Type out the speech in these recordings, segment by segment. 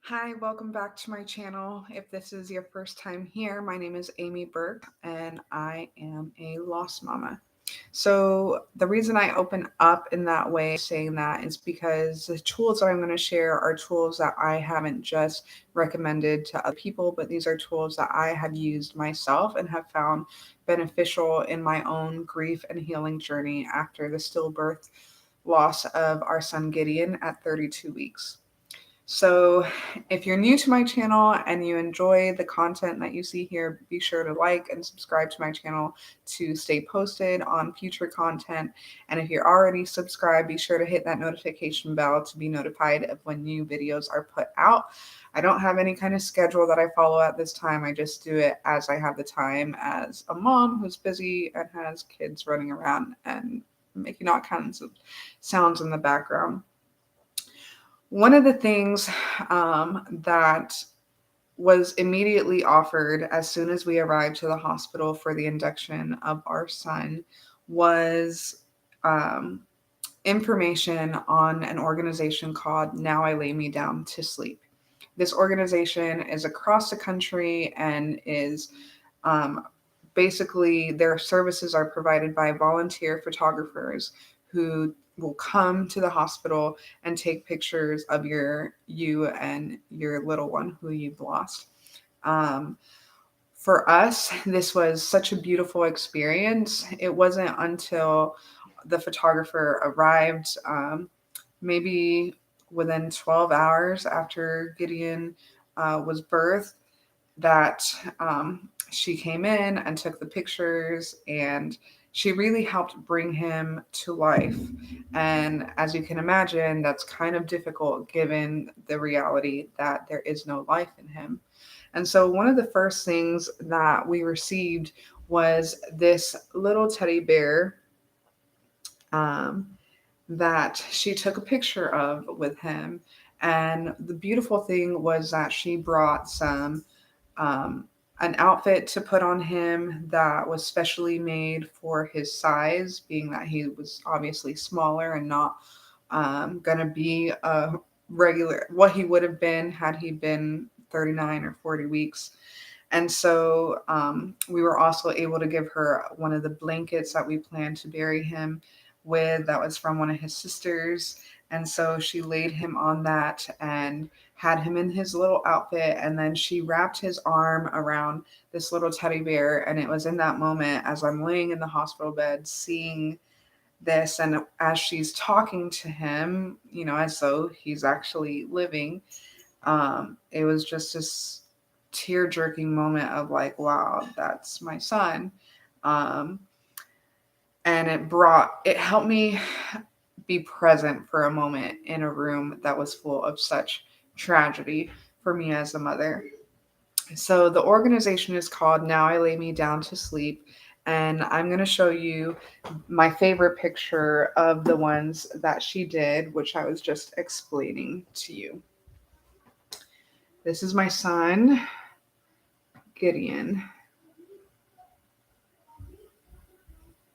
Hi, welcome back to my channel. If this is your first time here, my name is Amy Burke and I am a lost mama. So, the reason I open up in that way, saying that, is because the tools that I'm going to share are tools that I haven't just recommended to other people, but these are tools that I have used myself and have found beneficial in my own grief and healing journey after the stillbirth loss of our son Gideon at 32 weeks. So, if you're new to my channel and you enjoy the content that you see here, be sure to like and subscribe to my channel to stay posted on future content. And if you're already subscribed, be sure to hit that notification bell to be notified of when new videos are put out. I don't have any kind of schedule that I follow at this time. I just do it as I have the time as a mom who's busy and has kids running around and making all kinds of sounds in the background. One of the things that was immediately offered as soon as we arrived to the hospital for the induction of our son was um, information on an organization called Now I Lay Me Down to Sleep. This organization is across the country and is um, basically, their services are provided by volunteer photographers who will come to the hospital and take pictures of you and your little one who you've lost. Um, for us, this was such a beautiful experience. It wasn't until the photographer arrived, maybe within 12 hours after Gideon was birthed, that she came in and took the pictures, and she really helped bring him to life. And as you can imagine, that's kind of difficult given the reality that there is no life in him. And so, one of the first things that we received was this little teddy bear um, that she took a picture of with him. And the beautiful thing was that she brought um, an outfit to put on him that was specially made for his size, being that he was obviously smaller and not going to be a regular, what he would have been had he been 39 or 40 weeks. And so we were also able to give her one of the blankets that we planned to bury him with, that was from one of his sisters. And so she laid him on that and had him in his little outfit. And then she wrapped his arm around this little teddy bear. And it was in that moment, as I'm laying in the hospital bed, seeing this, and as she's talking to him, as though he's actually living, it was just this tear jerking moment of like, wow, that's my son. Um, and it helped me be present for a moment in a room that was full of such tragedy for me as a mother. So the organization is called Now I Lay Me Down to Sleep. And I'm going to show you my favorite picture of the ones that she did, which I was just explaining to you. This is my son, Gideon.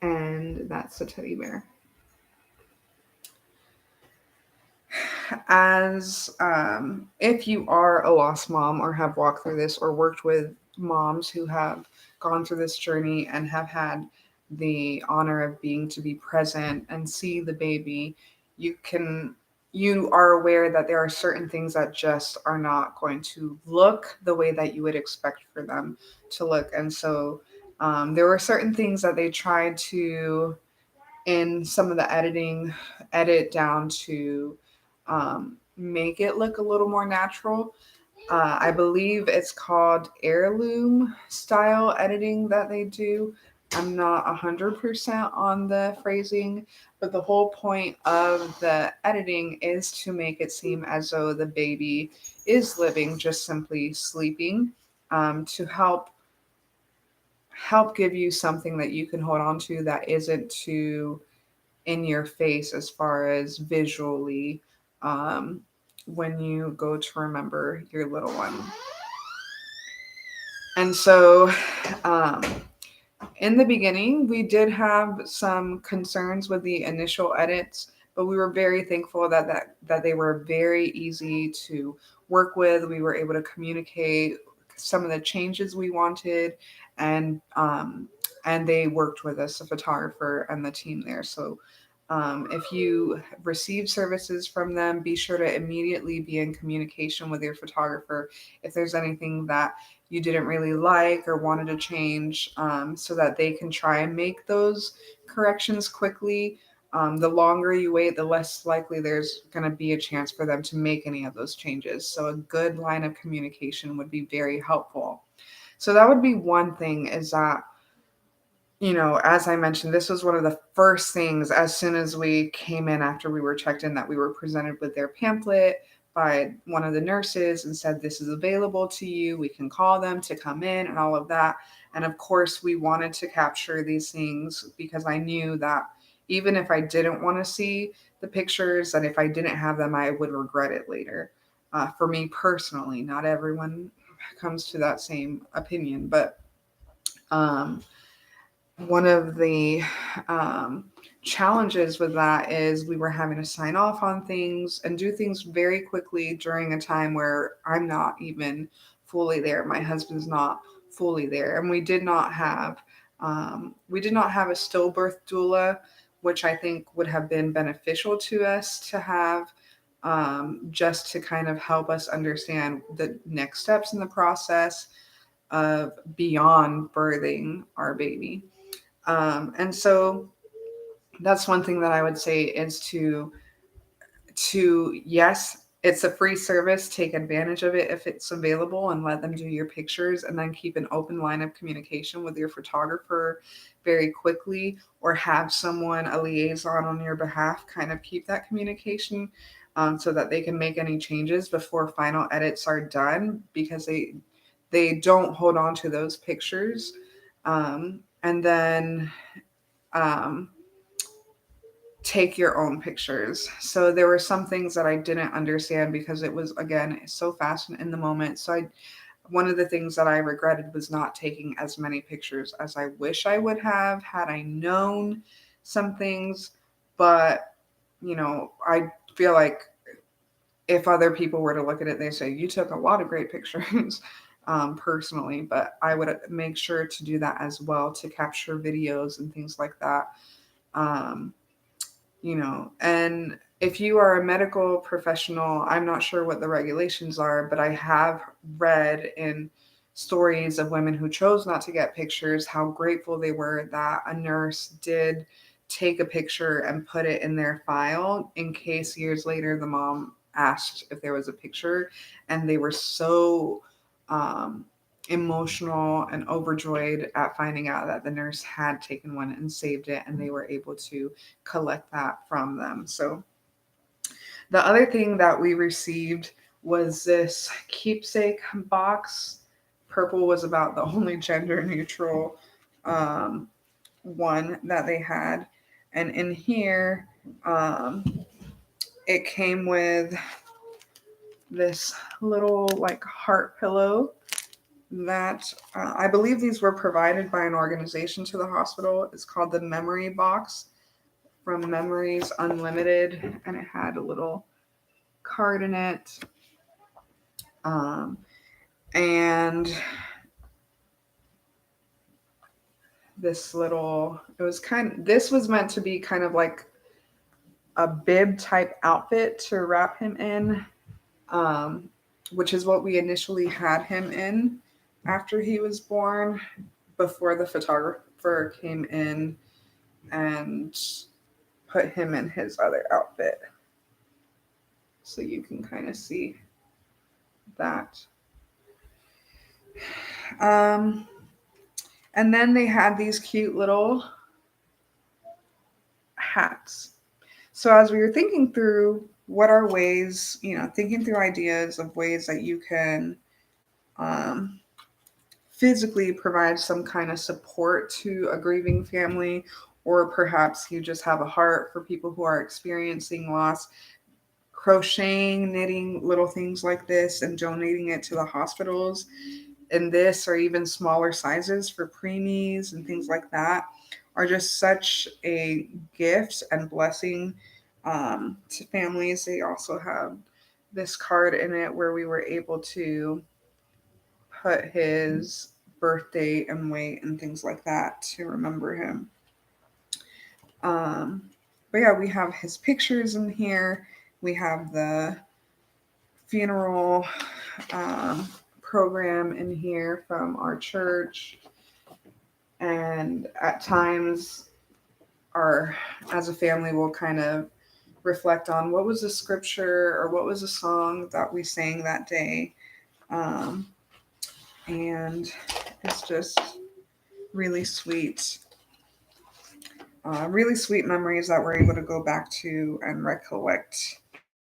And that's the teddy bear. As if you are a lost mom or have walked through this or worked with moms who have gone through this journey and have had the honor of being to be present and see the baby, you are aware that there are certain things that just are not going to look the way that you would expect for them to look. And so there were certain things that they tried to, in some of the editing, edit down to make it look a little more natural. I believe it's called heirloom style editing that they do. I'm not 100% on the phrasing, but the whole point of the editing is to make it seem as though the baby is living, just simply sleeping, to help give you something that you can hold on to that isn't too in your face as far as visually, um, when you go to remember your little one. And so, um, in the beginning, we did have some concerns with the initial edits but we were very thankful that they were very easy to work with. We were able to communicate some of the changes we wanted, and they worked with us, the photographer and the team there. So if you receive services from them, be sure to immediately be in communication with your photographer if there's anything that you didn't really like or wanted to change, so that they can try and make those corrections quickly. The longer you wait, the less likely there's going to be a chance for them to make any of those changes. So a good line of communication would be very helpful. So that would be one thing, is that, as I mentioned, this was one of the first things as soon as we came in after we were checked in, that we were presented with their pamphlet by one of the nurses and said, this is available to you. We can call them to come in and all of that. And of course, we wanted to capture these things because I knew that even if I didn't want to see the pictures, and if I didn't have them, I would regret it later. For me personally, not everyone comes to that same opinion, but one of the challenges with that is we were having to sign off on things and do things very quickly during a time where I'm not even fully there. My husband's not fully there, and we did not have a stillbirth doula, which I think would have been beneficial to us to have, just to kind of help us understand the next steps in the process of beyond birthing our baby. And so that's one thing that I would say is yes, it's a free service. Take advantage of it if it's available and let them do your pictures, and then keep an open line of communication with your photographer very quickly, or have someone, a liaison on your behalf, kind of keep that communication, so that they can make any changes before final edits are done, because they don't hold on to those pictures. And then take your own pictures. So there were some things that I didn't understand because it was, again, so fast and in the moment. So one of the things that I regretted was not taking as many pictures as I wish I would have had I known some things. But, I feel like if other people were to look at it, they say, you took a lot of great pictures. Personally, but I would make sure to do that as well, to capture videos and things like that. And if you are a medical professional, I'm not sure what the regulations are, but I have read in stories of women who chose not to get pictures, how grateful they were that a nurse did take a picture and put it in their file in case years later the mom asked if there was a picture, and they were so emotional and overjoyed at finding out that the nurse had taken one and saved it, and they were able to collect that from them. So the other thing that we received was this keepsake box. Purple was about the only gender neutral one that they had. And in here, it came with this little like heart pillow that I believe these were provided by an organization to the hospital. It's called the Memory Box from Memories Unlimited, and it had a little card in it. And this was meant to be kind of like a bib type outfit to wrap him in, which is what we initially had him in after he was born, before the photographer came in and put him in his other outfit. So you can kind of see that. And then they had these cute little hats. So as we were thinking through what are ways, thinking through ideas of ways that you can physically provide some kind of support to a grieving family, or perhaps you just have a heart for people who are experiencing loss, crocheting, knitting little things like this and donating it to the hospitals in this, or even smaller sizes for preemies and things like that, are just such a gift and blessing to families. They also have this card in it where we were able to put his birthday and weight and things like that to remember him. Um, but yeah, we have his pictures in here. We have the funeral program in here from our church. And at times, our as a family, we'll kind of reflect on what was the scripture or what was the song that we sang that day. Um, and it's just really sweet, really sweet memories that we're able to go back to and recollect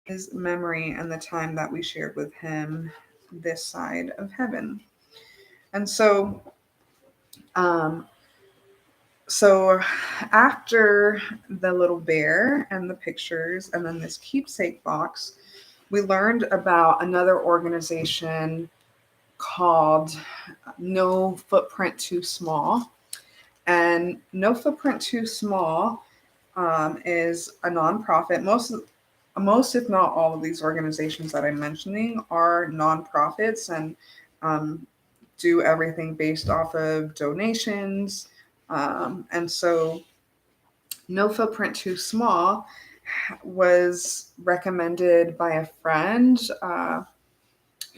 his memory and the time that we shared with him this side of heaven. And um, so after the little bear and the pictures, and then this keepsake box, we learned about another organization called No Footprint Too Small. And No Footprint Too Small is a nonprofit. Most, if not all, of these organizations that I'm mentioning are nonprofits and um, do everything based off of donations. And so, No Footprint Too Small was recommended by a friend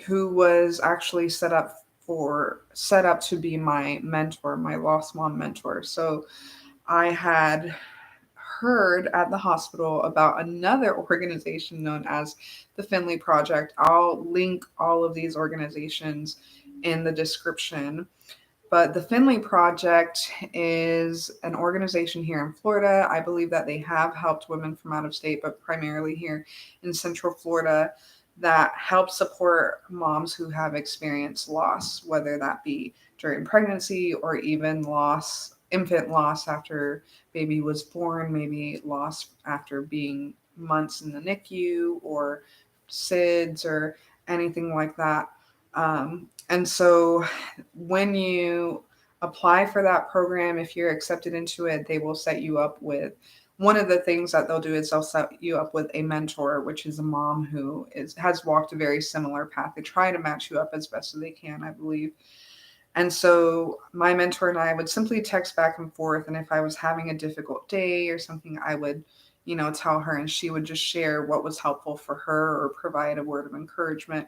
who was actually set up to be my mentor, my lost mom mentor. So I had heard at the hospital about another organization known as the Finley Project. I'll link all of these organizations in the description. But the Finley Project is an organization here in Florida. I believe that they have helped women from out of state, but primarily here in Central Florida, that help support moms who have experienced loss, whether that be during pregnancy or even infant loss after baby was born, maybe loss after being months in the NICU or SIDS or anything like that. And so when you apply for that program, if you're accepted into it, they will set you up with one of the things that they'll do is they'll set you up with a mentor, which is a mom who has walked a very similar path. They try to match you up as best as they can, I believe. And so my mentor and I would simply text back and forth. And if I was having a difficult day or something, I would, tell her, and she would just share what was helpful for her or provide a word of encouragement.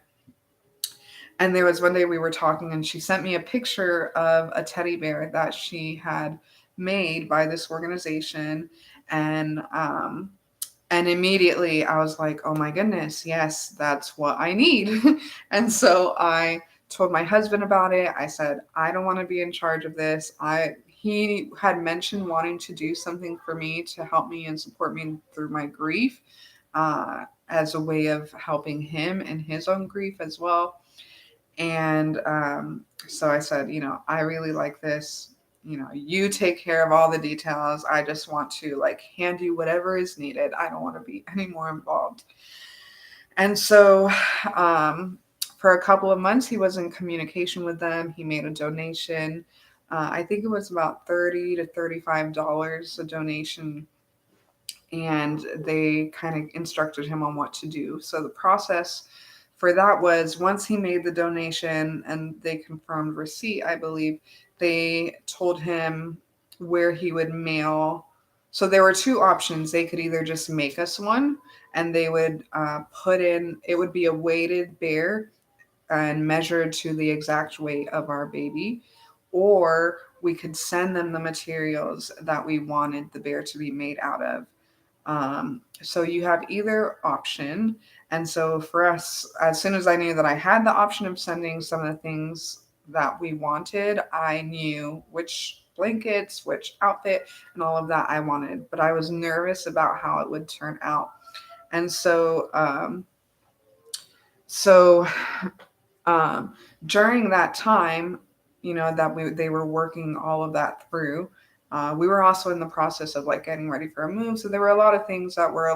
And there was one day we were talking, and she sent me a picture of a teddy bear that she had made by this organization. And immediately I was like, oh my goodness, yes, that's what I need. And so I told my husband about it. I said, I don't want to be in charge of this. He had mentioned wanting to do something for me to help me and support me through my grief, as a way of helping him in his own grief as well. And so I said, I really like this. You take care of all the details. I just want to hand you whatever is needed. I don't want to be any more involved. And so for a couple of months, he was in communication with them. He made a donation. I think it was about $30 to $35 a donation. And they kind of instructed him on what to do. So the process for that was once he made the donation and they confirmed receipt, I believe, they told him where he would mail. So there were two options. They could either just make us one and they would put in, it would be a weighted bear and measured to the exact weight of our baby, or we could send them the materials that we wanted the bear to be made out of. So you have either option. And so for us, as soon as I knew that I had the option of sending some of the things that we wanted, I knew which blankets, which outfit, and all of that I wanted. But I was nervous about how it would turn out. And so um, during that time, that they were working all of that through. We were also in the process of getting ready for a move, so there were a lot of things that were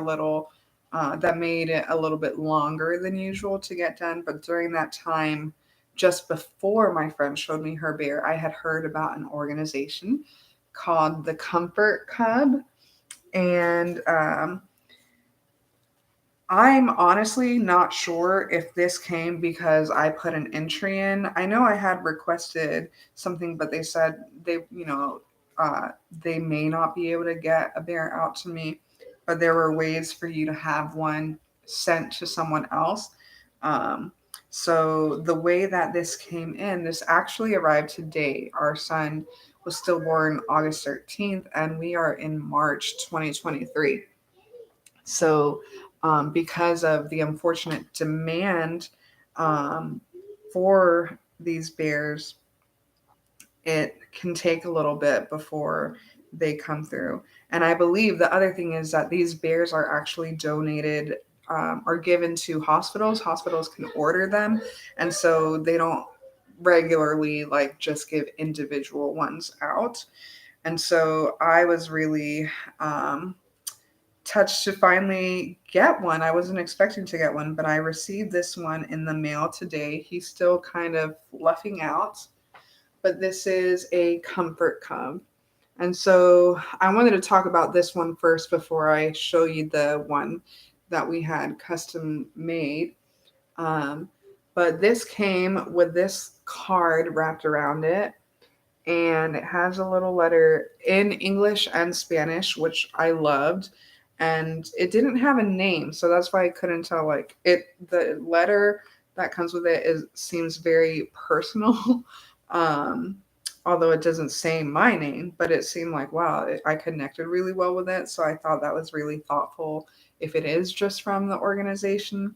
that made it a little bit longer than usual to get done. But during that time, just before my friend showed me her bear, I had heard about an organization called the Comfort Cub, and I'm honestly not sure if this came because I put an entry in. I know I had requested something, but they said they may not be able to get a bear out to me, but there were ways for you to have one sent to someone else. Um, so the way that this came in, this actually arrived today. Our son was still born August 13th, and we are in March 2023. So, because of the unfortunate demand um, for these bears, it can take a little bit before they come through. And I believe the other thing is that these bears are actually donated or given to hospitals. Hospitals can order them, and so they don't regularly like just give individual ones out. And so I was really touched to finally get one. I wasn't expecting to get one, but I received this one in the mail today. He's still kind of fluffing out, but this is a comfort cub. And so I wanted to talk about this one first before I show you the one that we had custom made. Um, but this came with this card wrapped around it, and it has a little letter in English and Spanish, which I loved. And it didn't have a name, so that's why I couldn't tell. Like it, the letter that comes with it is seems very personal. um, Although it doesn't say my name, but it seemed like wow, I connected really well with it. So I thought that was really thoughtful. If it is just from the organization,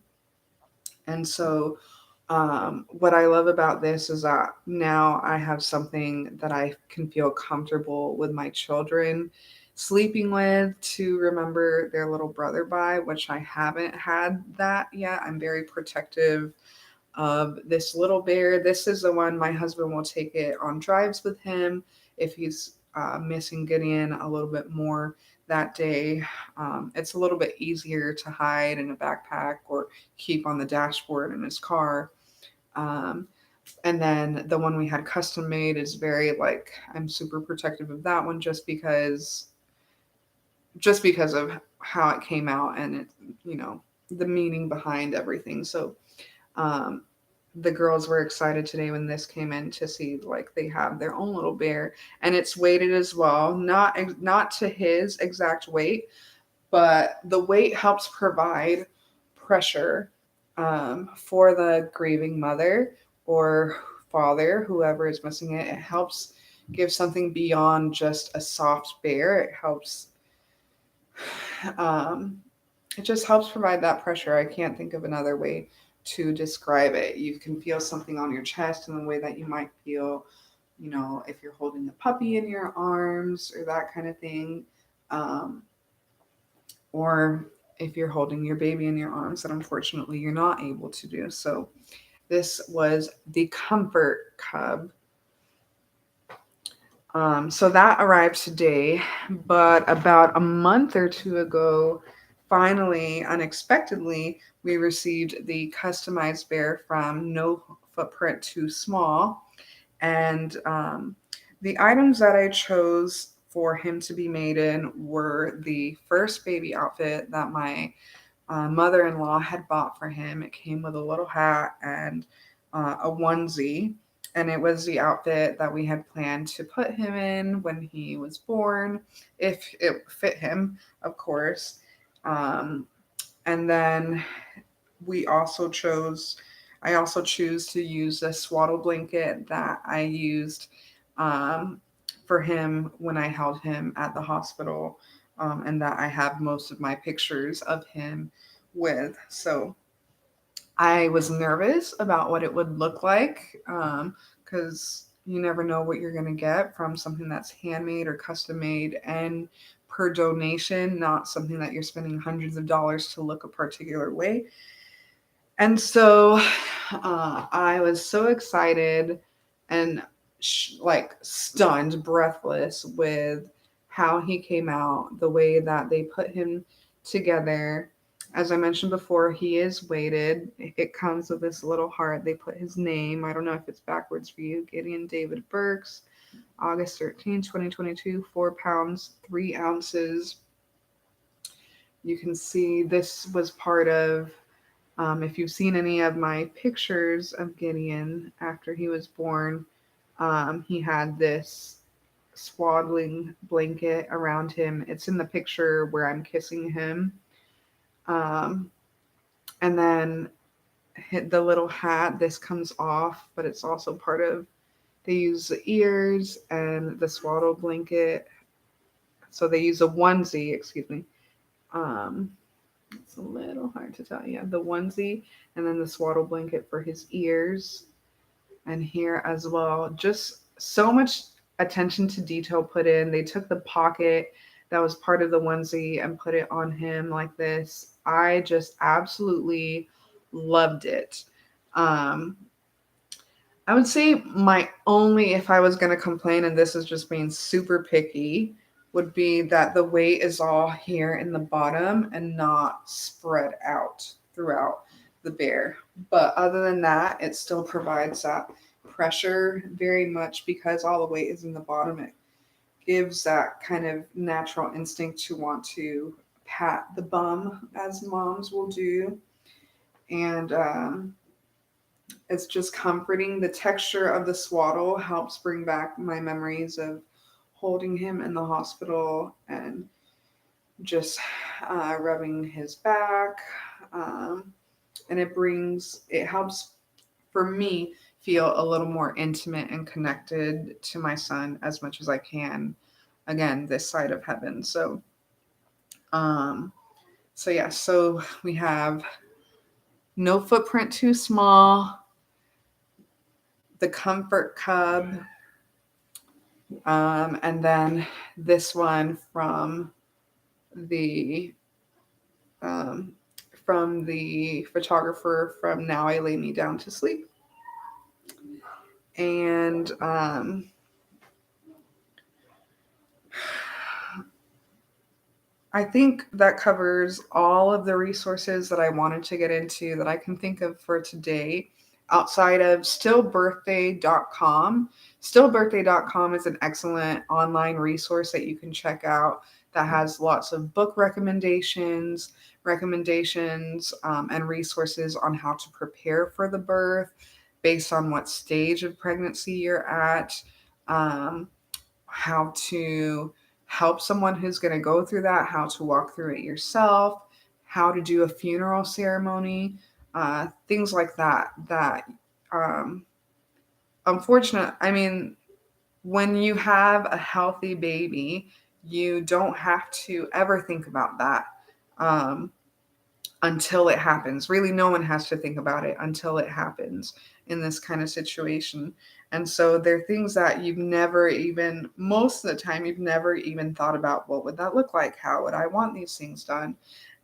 and so what I love about this is that now I have something that I can feel comfortable with my children sleeping with to remember their little brother by, which I haven't had that yet. I'm very protective of this little bear. This is the one my husband will take it on drives with him if he's missing Gideon a little bit more that day. It's a little bit easier to hide in a backpack or keep on the dashboard in his car. Um, and then the one we had custom made is very like I'm super protective of that one just because of how it came out and it the meaning behind everything. So um, the girls were excited today when this came in to see like they have their own little bear, and it's weighted as well, not to his exact weight, but the weight helps provide pressure for the grieving mother or father, whoever is missing it. It helps give something beyond just a soft bear. Um, it just helps provide that pressure. I can't think of another way to describe it. You can feel something on your chest in the way that you might feel, if you're holding the puppy in your arms or that kind of thing. Um, or if you're holding your baby in your arms that unfortunately you're not able to do. So this was the Comfort Cub. So that arrived today, but about a month or two ago, finally, unexpectedly, we received the customized bear from No Footprint Too Small. And the items that I chose for him to be made in were the first baby outfit that my mother-in-law had bought for him. It came with a little hat and a onesie, and it was the outfit that we had planned to put him in when he was born, if it fit him, of course. Um, and then we also chose, I also choose to use a swaddle blanket that I used um, for him when I held him at the hospital, and that I have most of my pictures of him with. So I was nervous about what it would look like because you never know what you're going to get from something that's handmade or custom made and per donation, not something that you're spending hundreds of dollars to look a particular way. And so I was so excited and like stunned, breathless with how he came out, the way that they put him together. As I mentioned before, he is weighted. It comes with this little heart. They put his name. I don't know if it's backwards for you. Gideon David Burks, August 13, 2022, 4 pounds, 3 ounces. you can see this was part of, if you've seen any of my pictures of Gideon after he was born, he had this swaddling blanket around him. It's in the picture where I'm kissing him. Um, and then the little hat, this comes off, but it's also part of, they use the ears and the swaddle blanket. So they use a onesie, excuse me. Um, it's a little hard to tell. Yeah, the onesie and then the swaddle blanket for his ears and here as well. Just so much attention to detail put in. They took the pocket that was part of the onesie and put it on him like this. I just absolutely loved it. Um, I would say my only, if I was going to complain, and this is just being super picky, would be that the weight is all here in the bottom and not spread out throughout the bear. But other than that, it still provides that pressure very much because all the weight is in the bottom. It gives that kind of natural instinct to want to pat the bum, as moms will do. And it's just comforting. The texture of the swaddle helps bring back my memories of holding him in the hospital and just rubbing his back. And it helps for me feel a little more intimate and connected to my son as much as I can. Again, this side of heaven. Um, so yeah, so we have no footprint too small, the comfort cub, and then this one the um, from the photographer from Now I Lay Me Down to Sleep. And I think that covers all of the resources that I wanted to get into that I can think of for today outside of stillbirthday.com. Stillbirthday.com is an excellent online resource that you can check out that has lots of book recommendations, and resources on how to prepare for the birth based on what stage of pregnancy you're at, how to help someone who's going to go through that, how to walk through it yourself, how to do a funeral ceremony, things like that. Um, Unfortunate. I mean, when you have a healthy baby, you don't have to ever think about that. Um, until it happens. Really, no one has to think about it until it happens in this kind of situation. And so there are things that you've never even, most of the time, you've never even thought about what would that look like? How would I want these things done?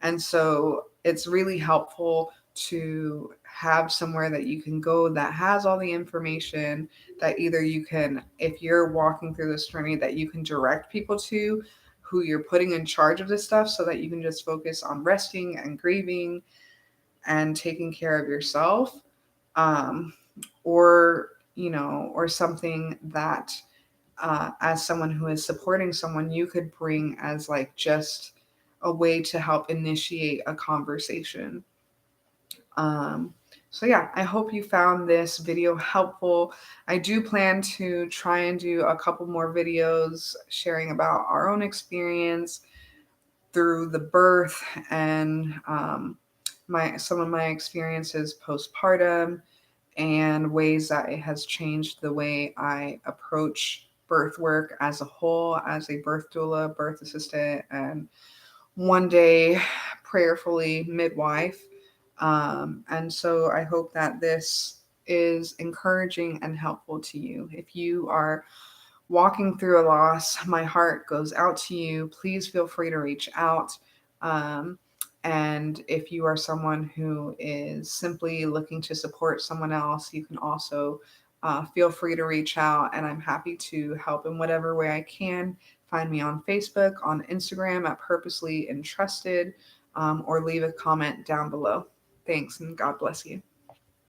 And so it's really helpful to have somewhere that you can go that has all the information that either you can, if you're walking through this journey, that you can direct people to who you're putting in charge of this stuff so that you can just focus on resting and grieving and taking care of yourself. Um, or something that as someone who is supporting someone, you could bring as like just a way to help initiate a conversation. So yeah, I hope you found this video helpful. I do plan to try and do a couple more videos sharing about our own experience through the birth and some of my experiences postpartum and ways that it has changed the way I approach birth work as a whole, as a birth doula, birth assistant, and one day prayerfully midwife. And so I hope that this is encouraging and helpful to you. If you are walking through a loss, my heart goes out to you. Please feel free to reach out. And if you are someone who is simply looking to support someone else, you can also feel free to reach out. And I'm happy to help in whatever way I can. Find me on Facebook, on Instagram at Purposely Entrusted, or leave a comment down below. Thanks, and God bless you.